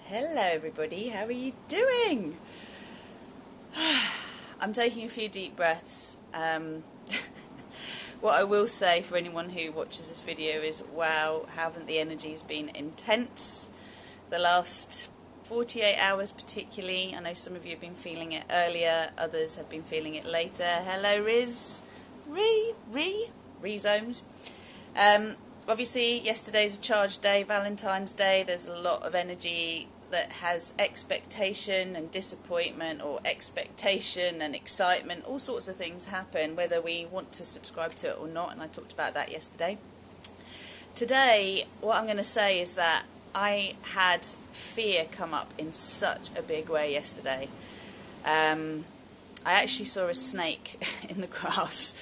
Hello everybody, how are you doing? I'm taking a few deep breaths. What I will say for anyone who watches this video is, wow, haven't the energies been intense the last 48 hours particularly. I know some of you have been feeling it earlier, others have been feeling it later. Hello Rhizomes. Obviously yesterday's a charged day, Valentine's Day. There's a lot of energy that has expectation and disappointment, or expectation and excitement. All sorts of things happen whether we want to subscribe to it or not, and I talked about that yesterday. Today what I'm going to say is that I had fear come up in such a big way yesterday. I actually saw a snake in the grass.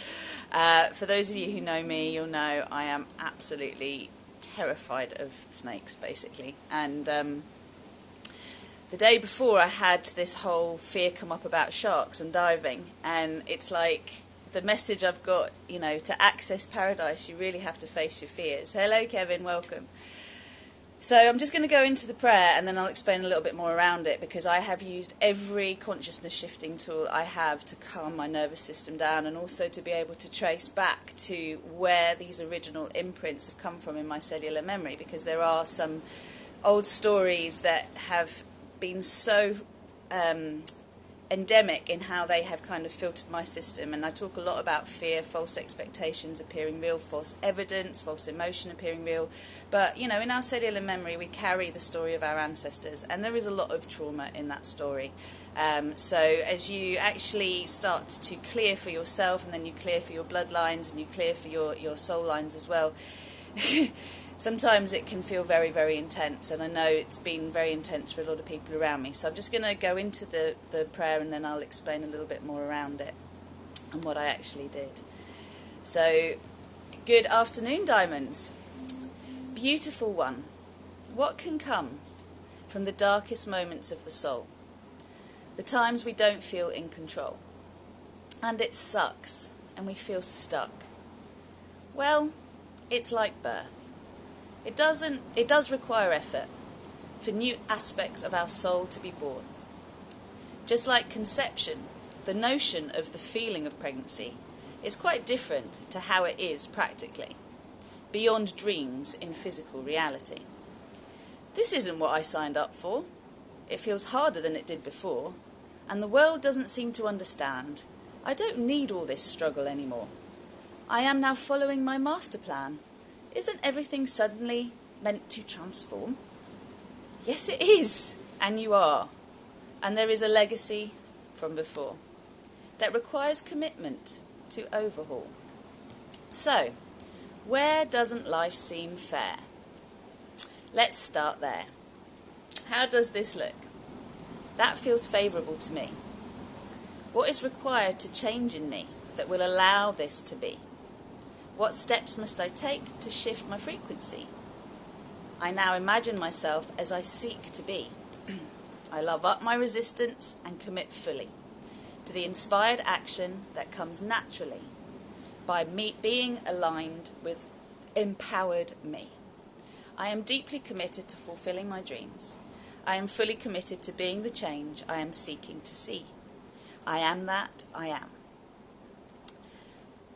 For those of you who know me, you'll know I am absolutely terrified of snakes, basically. And the day before, I had this whole fear come up about sharks and diving, and it's like the message I've got, you know, to access paradise, you really have to face your fears. Hello Kevin, welcome. So I'm just going to go into the prayer and then I'll explain a little bit more around it, because I have used every consciousness shifting tool I have to calm my nervous system down, and also to be able to trace back to where these original imprints have come from in my cellular memory, because there are some old stories that have been so endemic in how they have kind of filtered my system. And I talk a lot about fear, false expectations appearing real, false evidence, false emotion appearing real. But, you know, in our cellular memory we carry the story of our ancestors, and there is a lot of trauma in that story. So as you actually start to clear for yourself, and then you clear for your bloodlines, and you clear for your soul lines as well, sometimes it can feel very, very intense, and I know it's been very intense for a lot of people around me. So I'm just going to go into the prayer, and then I'll explain a little bit more around it and what I actually did. So, good afternoon, diamonds. Beautiful one, what can come from the darkest moments of the soul? The times we don't feel in control, and it sucks, and we feel stuck. Well, it's like birth. It does require effort for new aspects of our soul to be born. Just like conception, the notion of the feeling of pregnancy is quite different to how it is practically, beyond dreams in physical reality. This isn't what I signed up for. It feels harder than it did before, and the world doesn't seem to understand. I don't need all this struggle anymore. I am now following my master plan. Isn't everything suddenly meant to transform? Yes, it is, and you are. And there is a legacy from before that requires commitment to overhaul. So, where doesn't life seem fair? Let's start there. How does this look? That feels favourable to me. What is required to change in me that will allow this to be? What steps must I take to shift my frequency? I now imagine myself as I seek to be. I love up my resistance and commit fully to the inspired action that comes naturally by me being aligned with empowered me. I am deeply committed to fulfilling my dreams. I am fully committed to being the change I am seeking to see. I am that I am.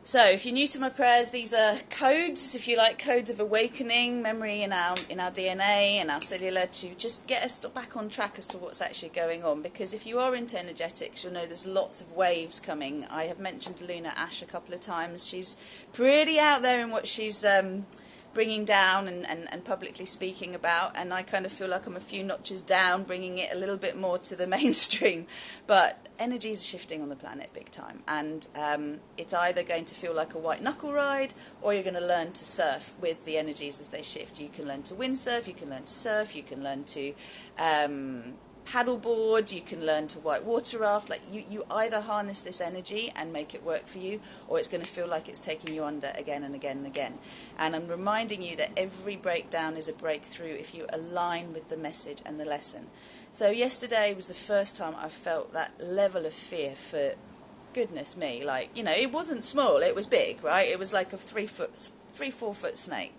So, if you're new to my prayers, these are codes, if you like, codes of awakening, memory in our DNA and our cellular, to just get us back on track as to what's actually going on. Because if you are into energetics, you'll know there's lots of waves coming. I have mentioned Luna Ash a couple of times. She's pretty out there in what she's bringing down and publicly speaking about, and I kind of feel like I'm a few notches down, bringing it a little bit more to the mainstream. But energies are shifting on the planet big time, and it's either going to feel like a white knuckle ride, or you're going to learn to surf with the energies as they shift. You can learn to windsurf, you can learn to surf, you can learn to paddleboard, you can learn to white water raft. Like you either harness this energy and make it work for you, or it's going to feel like it's taking you under again and again and again. And I'm reminding you that every breakdown is a breakthrough if you align with the message and the lesson. So yesterday was the first time I felt that level of fear for, goodness me, like, you know, it wasn't small, it was big, right? It was like a 3-4 foot snake.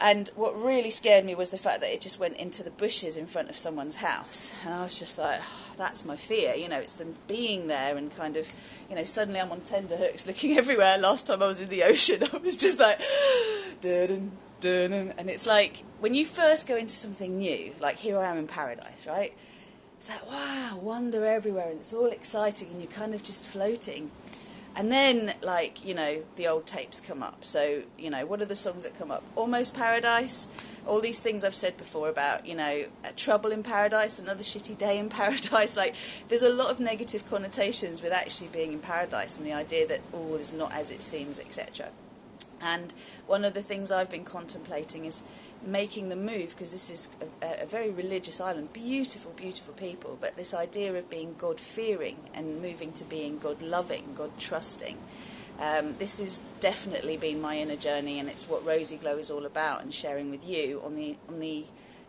And what really scared me was the fact that it just went into the bushes in front of someone's house. And I was just like, oh, that's my fear. You know, it's them being there and kind of, you know, suddenly I'm on tenterhooks looking everywhere. Last time I was in the ocean, I was just like, dun, dun, dun. And it's like, when you first go into something new, like here I am in paradise, right? It's like, wow, wonder everywhere, and it's all exciting, and you're kind of just floating. And then, like, you know, the old tapes come up. So, you know, what are the songs that come up? Almost Paradise. All these things I've said before about, you know, trouble in paradise, another shitty day in paradise. Like, there's a lot of negative connotations with actually being in paradise and the idea that all is not as it seems, etc. And one of the things I've been contemplating is making the move, because this is a very religious island, beautiful, beautiful people, but this idea of being God-fearing and moving to being God-loving, God-trusting. This has definitely been my inner journey, and it's what RozyGlow is all about, and sharing with you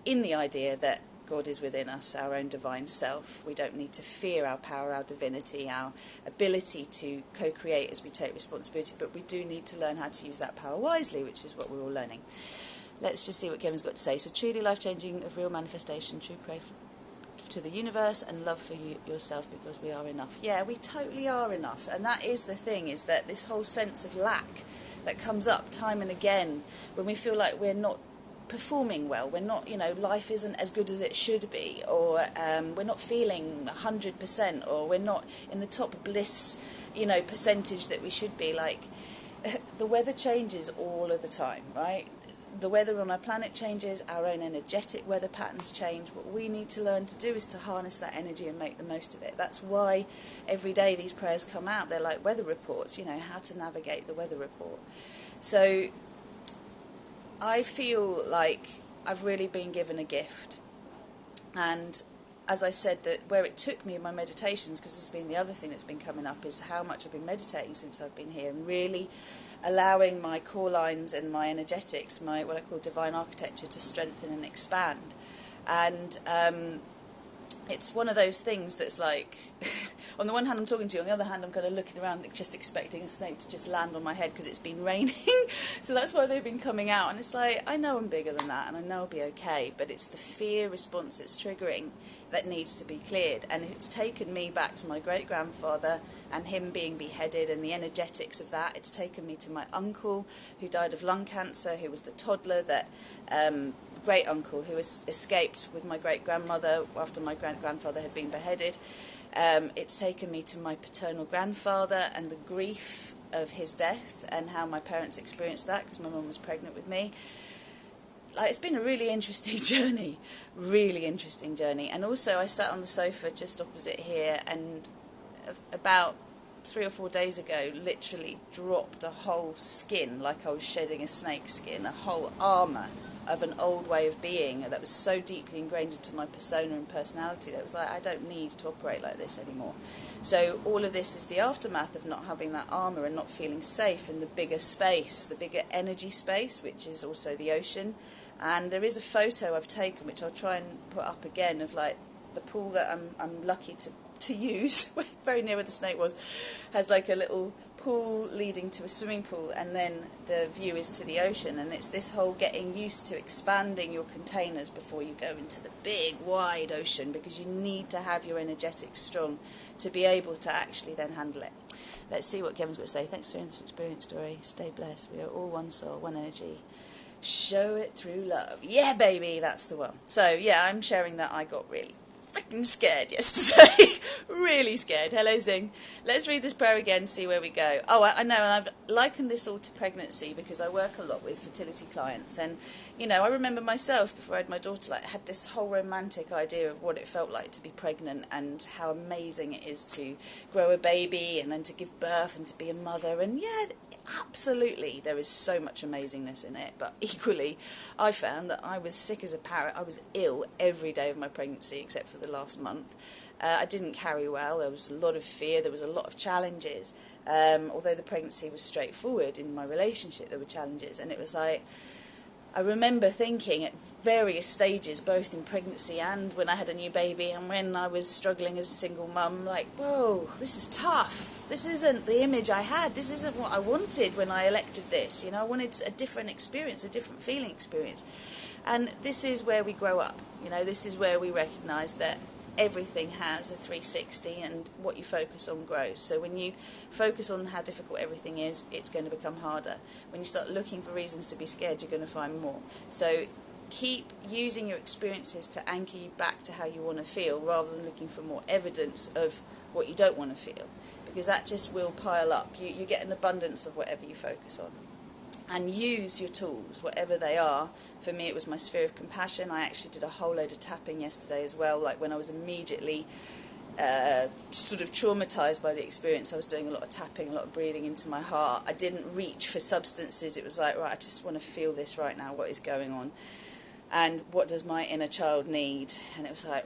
in the idea that God is within us, our own divine self. We don't need to fear our power, our divinity, our ability to co-create as we take responsibility, but we do need to learn how to use that power wisely, which is what we're all learning. Let's just see what Kevin's got to say. So, truly life-changing, of real manifestation, true prayer to the universe, and love for yourself, because we are enough. Yeah, we totally are enough, and that is the thing, is that this whole sense of lack that comes up time and again when we feel like we're not performing well, we're not, you know, life isn't as good as it should be, or we're not feeling 100%, or we're not in the top bliss, you know, percentage that we should be. Like, the weather changes all of the time, right? The weather on our planet changes, our own energetic weather patterns change. What we need to learn to do is to harness that energy and make the most of it. That's why every day these prayers come out. They're like weather reports, you know, how to navigate the weather report. So I feel like I've really been given a gift. And as I said, that where it took me in my meditations, because this has been the other thing that's been coming up, is how much I've been meditating since I've been here, and really allowing my core lines and my energetics, my what I call divine architecture, to strengthen and expand. And it's one of those things that's like, on the one hand I'm talking to you, on the other hand I'm kind of looking around just expecting a snake to just land on my head because it's been raining. So that's why they've been coming out, and it's like, I know I'm bigger than that and I know I'll be okay, but it's the fear response that's triggering that needs to be cleared. And it's taken me back to my great-grandfather and him being beheaded and the energetics of that. It's taken me to my uncle who died of lung cancer, who was the toddler that great uncle who escaped with my great-grandmother after my great-grandfather had been beheaded. It's taken me to my paternal grandfather and the grief of his death and how my parents experienced that, because my mum was pregnant with me. Like, it's been a really interesting journey, really interesting journey. And also I sat on the sofa just opposite here, and about 3 or 4 days ago literally dropped a whole skin, like I was shedding a snake skin, a whole armour of an old way of being that was so deeply ingrained into my persona and personality that it was like, I don't need to operate like this anymore. So all of this is the aftermath of not having that armour and not feeling safe in the bigger space, the bigger energy space, which is also the ocean. And there is a photo I've taken, which I'll try and put up again, of like the pool that I'm lucky to use, very near where the snake was, has like a little pool leading to a swimming pool, and then the view is to the ocean. And it's this whole getting used to expanding your containers before you go into the big wide ocean, because you need to have your energetics strong to be able to actually then handle it. Let's see what Kevin's got to say. Thanks for sharing this experience story. Stay blessed. We are all one soul, one energy. Show it through love. Yeah, baby, that's the one. So yeah, I'm sharing that I got really freaking scared yesterday. Really scared. Hello, Zing. Let's read this prayer again, see where we go. Oh, I know, and I've likened this all to pregnancy because I work a lot with fertility clients, and you know, I remember myself before I had my daughter, like, had this whole romantic idea of what it felt like to be pregnant and how amazing it is to grow a baby and then to give birth and to be a mother. And yeah, absolutely, there is so much amazingness in it, but equally I found that I was sick as a parrot. I was ill every day of my pregnancy except for the last month. I didn't carry well. There was a lot of fear, there was a lot of challenges. Although the pregnancy was straightforward, in my relationship there were challenges, and it was like, I remember thinking at various stages, both in pregnancy and when I had a new baby and when I was struggling as a single mum, like, whoa, this is tough. This isn't the image I had. This isn't what I wanted when I elected this. You know, I wanted a different experience, a different feeling experience. And this is where we grow up. You know, this is where we recognise that everything has a 360 and what you focus on grows. So when you focus on how difficult everything is, it's going to become harder. When you start looking for reasons to be scared, you're going to find more. So keep using your experiences to anchor you back to how you want to feel, rather than looking for more evidence of what you don't want to feel, because that just will pile up. You get an abundance of whatever you focus on. And use your tools, whatever they are. For me, it was my sphere of compassion. I actually did a whole load of tapping yesterday as well, like when I was immediately sort of traumatised by the experience. I was doing a lot of tapping, a lot of breathing into my heart. I didn't reach for substances. It was like, right, I just want to feel this right now, what is going on, and what does my inner child need? And it was like,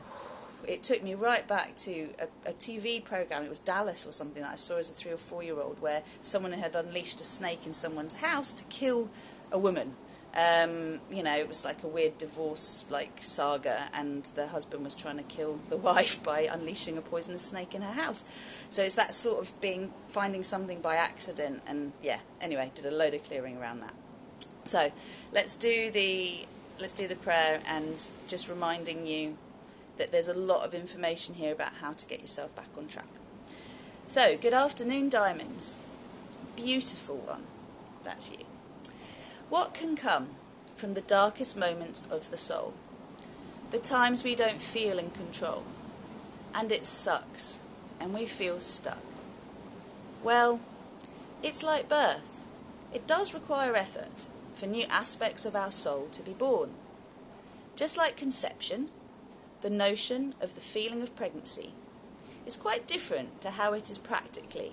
it took me right back to a TV program. It was Dallas or something that I saw as a 3 or 4 year old, where someone had unleashed a snake in someone's house to kill a woman. You know, it was like a weird divorce like saga, and the husband was trying to kill the wife by unleashing a poisonous snake in her house. So it's that sort of finding something by accident. And yeah, anyway, did a load of clearing around that. So let's do the prayer, and just reminding you that there's a lot of information here about how to get yourself back on track. So, good afternoon, diamonds. Beautiful one. That's you. What can come from the darkest moments of the soul? The times we don't feel in control, and it sucks, and we feel stuck. Well, it's like birth. It does require effort for new aspects of our soul to be born. Just like conception, the notion of the feeling of pregnancy is quite different to how it is practically,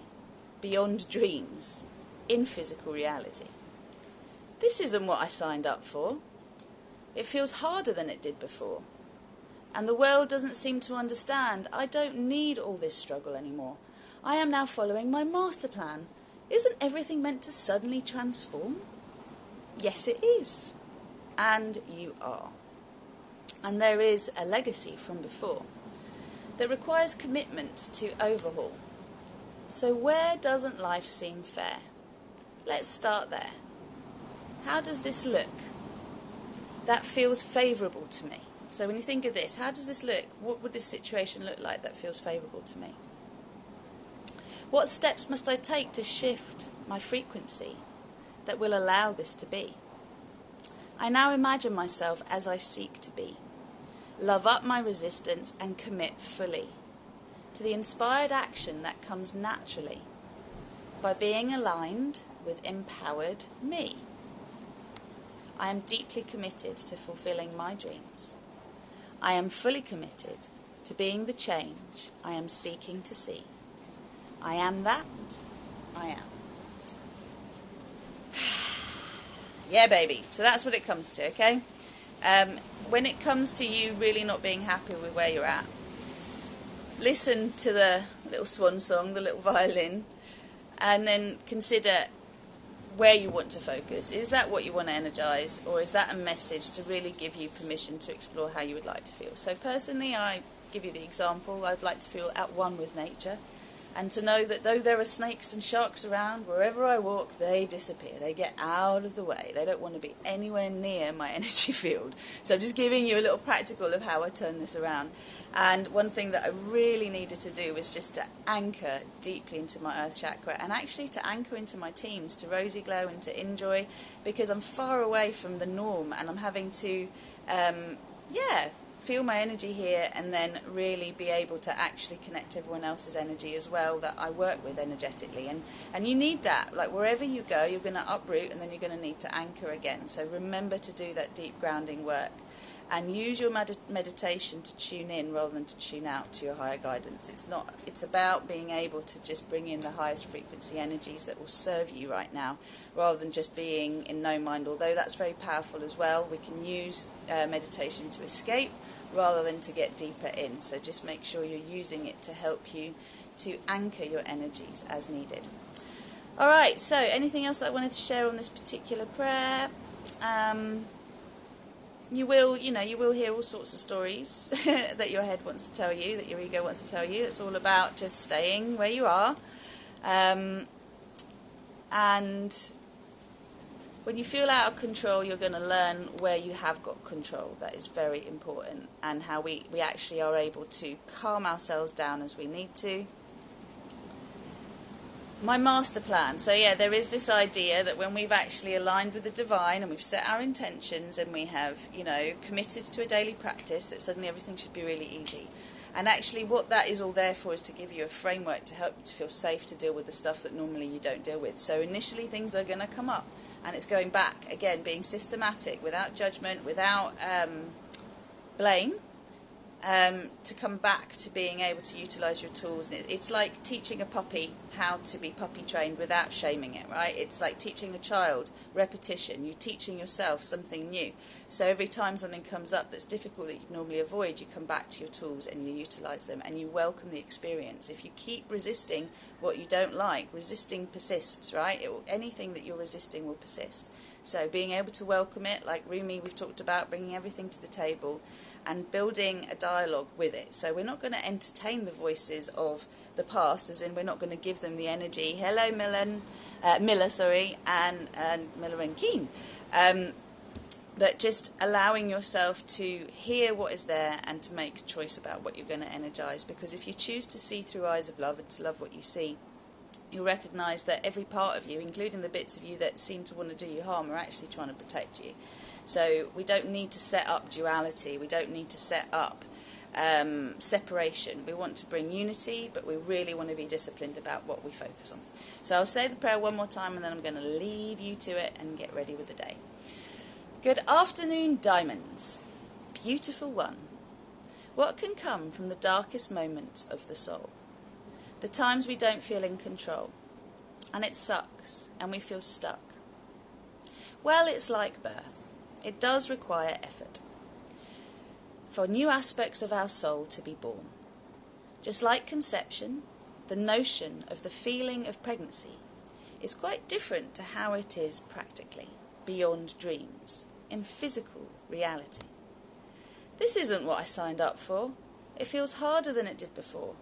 beyond dreams, in physical reality. This isn't what I signed up for. It feels harder than it did before. And the world doesn't seem to understand. I don't need all this struggle anymore. I am now following my master plan. Isn't everything meant to suddenly transform? Yes, it is. And you are. And there is a legacy from before that requires commitment to overhaul. So where doesn't life seem fair? Let's start there. How does this look? That feels favourable to me. So when you think of this, how does this look? What would this situation look like that feels favourable to me? What steps must I take to shift my frequency that will allow this to be? I now imagine myself as I seek to be. Love up my resistance and commit fully to the inspired action that comes naturally by being aligned with empowered me. I am deeply committed to fulfilling my dreams. I am fully committed to being the change I am seeking to see. I am that. I am. Yeah, baby. So that's what it comes to, okay? When it comes to you really not being happy with where you're at, listen to the little swan song, the little violin, and then consider where you want to focus. Is that what you want to energize, or is that a message to really give you permission to explore how you would like to feel? So personally, I give you the example, I'd like to feel at one with nature, and to know that though there are snakes and sharks around, wherever I walk, they disappear. They get out of the way. They don't want to be anywhere near my energy field. So I'm just giving you a little practical of how I turn this around. And one thing that I really needed to do was just to anchor deeply into my earth chakra, and actually to anchor into my teams, to RozyGlow and to Enjoy, because I'm far away from the norm, and I'm having to, feel my energy here, and then really be able to actually connect everyone else's energy as well that I work with energetically. And you need that. Like wherever you go, you're going to uproot, and then you're going to need to anchor again. So remember to do that deep grounding work, and use your meditation to tune in rather than to tune out to your higher guidance. It's about being able to just bring in the highest frequency energies that will serve you right now, rather than just being in no mind. Although that's very powerful as well, we can use meditation to escape rather than to get deeper in. So just make sure you're using it to help you to anchor your energies as needed. Alright, so anything else that I wanted to share on this particular prayer? you will hear all sorts of stories that your head wants to tell you, that your ego wants to tell you. It's all about just staying where you are. And when you feel out of control, you're going to learn where you have got control. That is very important, and how we actually are able to calm ourselves down as we need to. My master plan. So yeah, there is this idea that when we've actually aligned with the divine and we've set our intentions and we have, committed to a daily practice, that suddenly everything should be really easy. And actually what that is all there for is to give you a framework to help you to feel safe to deal with the stuff that normally you don't deal with. So initially things are going to come up, and it's going back, again, being systematic, without judgment, without blame, to come back to being able to utilise your tools. And it's like teaching a puppy how to be puppy trained without shaming it, right? It's like teaching a child repetition. You're teaching yourself something new. So every time something comes up that's difficult that you normally avoid, you come back to your tools and you utilise them and you welcome the experience. If you keep resisting what you don't like, resisting persists, right? Anything that you're resisting will persist. So being able to welcome it, like Rumi we've talked about, bringing everything to the table and building a dialogue with it. So we're not going to entertain the voices of the past, as in we're not going to give them the energy. Hello, Miller, and Miller and Keane. But just allowing yourself to hear what is there and to make a choice about what you're going to energise. Because if you choose to see through eyes of love and to love what you see, you'll recognise that every part of you, including the bits of you that seem to want to do you harm, are actually trying to protect you. So we don't need to set up duality. We don't need to set up separation. We want to bring unity, but we really want to be disciplined about what we focus on. So I'll say the prayer one more time, and then I'm going to leave you to it and get ready with the day. Good afternoon, diamonds. Beautiful one. What can come from the darkest moments of the soul? The times we don't feel in control, and it sucks, and we feel stuck. Well, it's like birth. It does require effort for new aspects of our soul to be born. Just like conception, the notion of the feeling of pregnancy is quite different to how it is practically, beyond dreams, in physical reality. This isn't what I signed up for. It feels harder than it did before.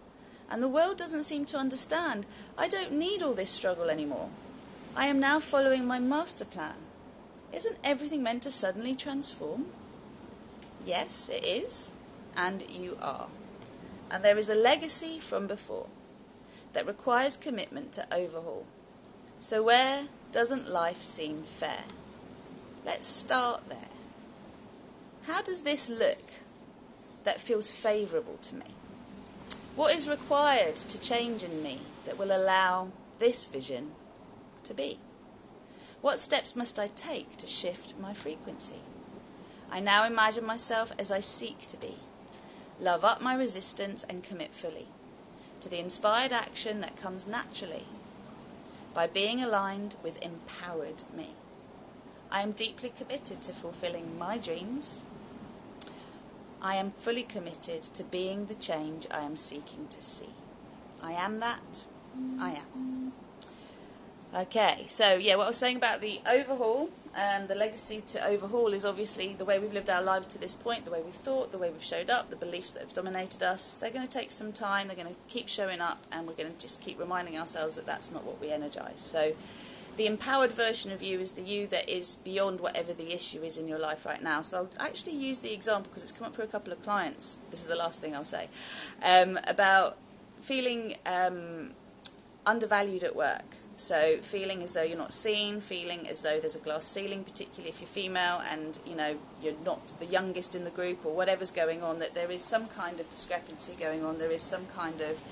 And the world doesn't seem to understand. I don't need all this struggle anymore. I am now following my master plan. Isn't everything meant to suddenly transform? Yes, it is. And you are. And there is a legacy from before that requires commitment to overhaul. So where doesn't life seem fair? Let's start there. How does this look that feels favourable to me? What is required to change in me that will allow this vision to be? What steps must I take to shift my frequency? I now imagine myself as I seek to be. Love up my resistance and commit fully to the inspired action that comes naturally by being aligned with empowered me. I am deeply committed to fulfilling my dreams. I am fully committed to being the change I am seeking to see. I am that. I am. Okay, so yeah, what I was saying about the overhaul, the legacy to overhaul is obviously the way we've lived our lives to this point, the way we've thought, the way we've showed up, the beliefs that have dominated us. They're going to take some time, they're going to keep showing up, and we're going to just keep reminding ourselves that that's not what we energise. So the empowered version of you is the you that is beyond whatever the issue is in your life right now. So I'll actually use the example, because it's come up for a couple of clients, this is the last thing I'll say, about feeling undervalued at work. So feeling as though you're not seen, feeling as though there's a glass ceiling, particularly if you're female and you're not the youngest in the group or whatever's going on, that there is some kind of discrepancy going on, there is some kind of,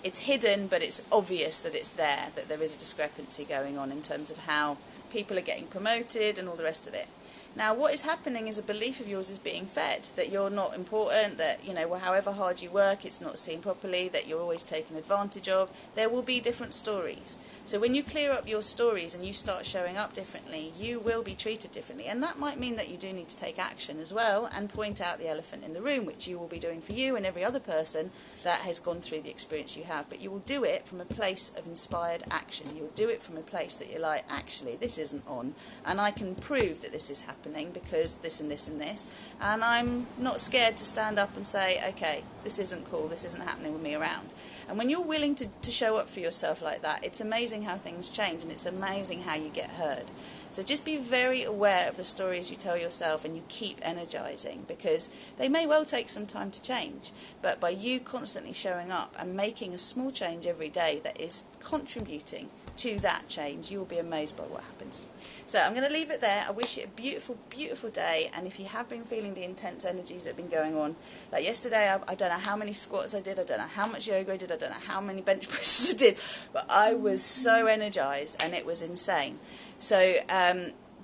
it's hidden but it's obvious that it's there, that there is a discrepancy going on in terms of how people are getting promoted and all the rest of it. Now, what is happening is a belief of yours is being fed, that you're not important, that, however hard you work, it's not seen properly, that you're always taken advantage of. There will be different stories. So when you clear up your stories and you start showing up differently, you will be treated differently. And that might mean that you do need to take action as well and point out the elephant in the room, which you will be doing for you and every other person that has gone through the experience you have. But you will do it from a place of inspired action. You will do it from a place that you're like, actually, this isn't on, and I can prove that this is happening. happening because this and this and this, and I'm not scared to stand up and say, okay, this isn't cool, this isn't happening with me around. And when you're willing to show up for yourself like that, it's amazing how things change, and it's amazing how you get heard. So just be very aware of the stories you tell yourself, and you keep energizing, because they may well take some time to change, but by you constantly showing up and making a small change every day that is contributing to that change, you will be amazed by what happens. So I'm going to leave it there. I wish you a beautiful, beautiful day, and if you have been feeling the intense energies that have been going on, like yesterday, I don't know how many squats I did, I don't know how much yoga I did, I don't know how many bench presses I did, but I was so energized, and it was insane. So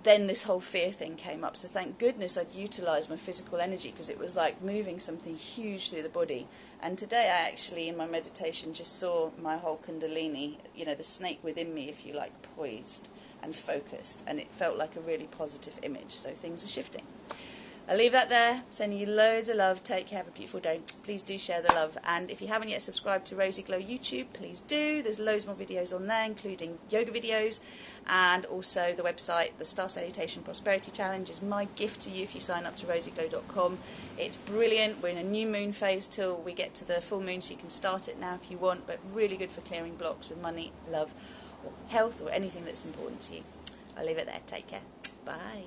then this whole fear thing came up, so thank goodness I'd utilised my physical energy, because it was like moving something huge through the body. And today I actually, in my meditation, just saw my whole kundalini, you know, the snake within me, if you like, poised and focused, and it felt like a really positive image. So things are shifting. I'll leave that there, sending you loads of love. Take care, have a beautiful day. Please do share the love, and if you haven't yet subscribed to RozyGlow YouTube, please do. There's loads more videos on there, including yoga videos, and also the website, the Star Salutation Prosperity Challenge is my gift to you if you sign up to RozyGlow.com. It's brilliant. We're in a new moon phase till we get to the full moon, so you can start it now if you want, but really good for clearing blocks with money, love, or health, or anything that's important to you. I'll leave it there. Take care. Bye.